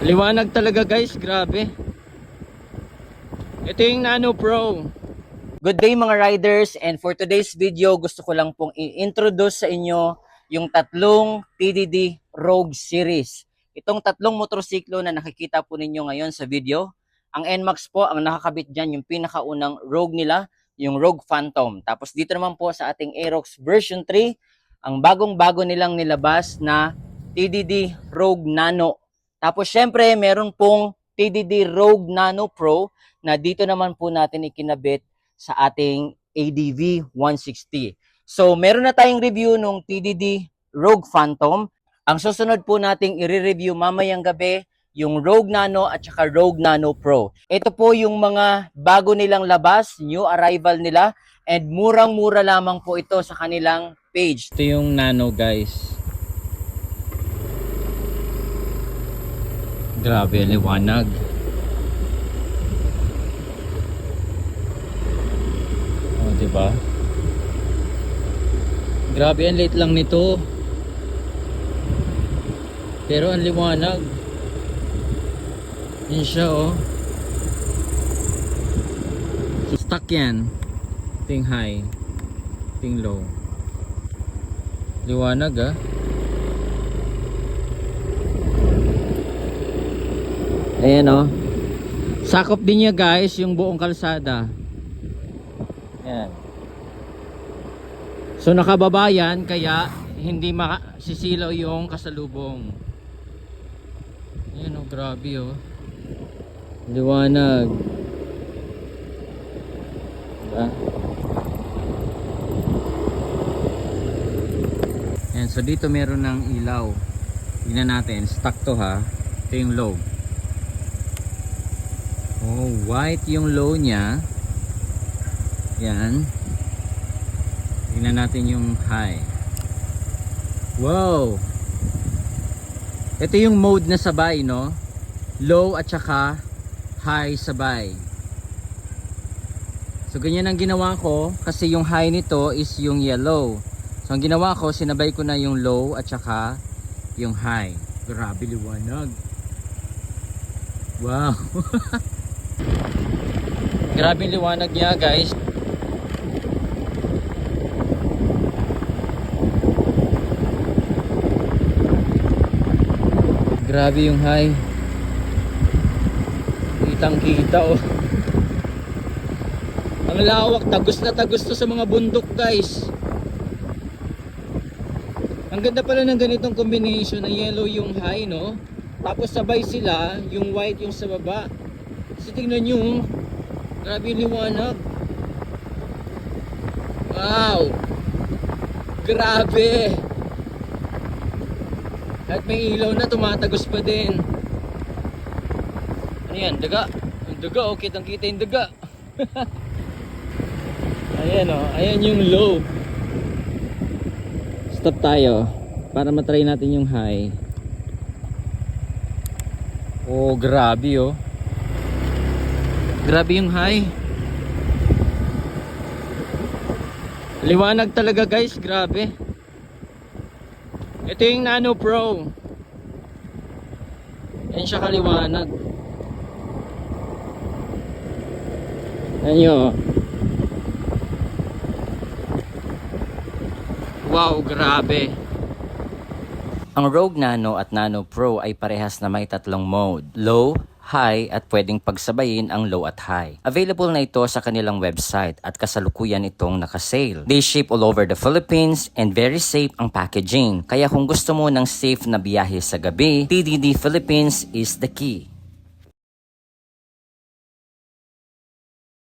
Liwanag talaga guys, grabe. Ito yung Nano Pro. Good day mga riders, and for today's video gusto ko lang pong i-introduce sa inyo yung tatlong TDD Rogue series. Itong tatlong motorsiklo na nakikita po ninyo ngayon sa video, ang NMAX po ang nakakabit dyan, yung pinakaunang Rogue nila, yung Rogue Phantom. Tapos dito naman po sa ating Aerox version 3, ang bagong-bago nilang nilabas na TDD Rogue Nano. Tapos syempre meron pong TDD Rogue Nano Pro na dito naman po natin ikinabit sa ating ADV 160. So meron na tayong review nung TDD Rogue Phantom. Ang susunod po nating i-review mamayang gabi yung Rogue Nano at saka Rogue Nano Pro. Ito po yung mga bago nilang labas, new arrival nila, and murang-mura lamang po ito sa kanilang page. Ito yung Nano guys. Grabe, liwanag. Oh, diba? Grabe, ang late lang nito. Pero ang liwanag. Yan siya, oh. Stuck yan. Ting high. Ting low. Liwanag, ah. Ayan, oh. Sakop din niya guys yung buong kalsada. Ayan. So nakababa yan kaya hindi makasisilaw yung kasalubong. Ayan, oh, grabe, oh. Liwanag. Diba? Ayan, so dito meron ng ilaw. Tingnan natin, stuck to ha. Ito yung low. Oh, white yung low niya. Yan. Tingnan natin yung high. Wow! Ito yung mode na sabay, no? Low at saka high sabay. So ganyan ang ginawa ko kasi yung high nito is yung yellow. So ang ginawa ko, sinabay ko na yung low at saka yung high. Grabe liwanag. Wow! Grabe liwanag niya guys. Grabe yung high. Kitang kita, oh. Ang lawak, tagos na tagos to sa mga bundok guys. Ang ganda pala ng ganitong combination na yellow yung high, no? Tapos sabay sila, yung white yung sa baba. Kasi tingnan nyo, grabe yung liwanag. Wow! Grabe! At may ilaw na, tumatagos pa din. Ano yan? Daga? Ang daga, oh, kitang kita yung daga. Ayan, oh, ayan yung low. Stop tayo para matry natin yung high. Oh, grabe, oh. Grabe yung high. Liwanag talaga guys, grabe. Ito yung Nano Pro. Yan siya kaliwanag. Yan yun. Wow, grabe. Ang Rogue Nano at Nano Pro ay parehas na may tatlong mode. Low, high at pwedeng pagsabayin ang low at high. Available na ito sa kanilang website at kasalukuyan itong nakasale. They ship all over the Philippines and very safe ang packaging. Kaya kung gusto mo ng safe na biyahe sa gabi, TDD Philippines is the key.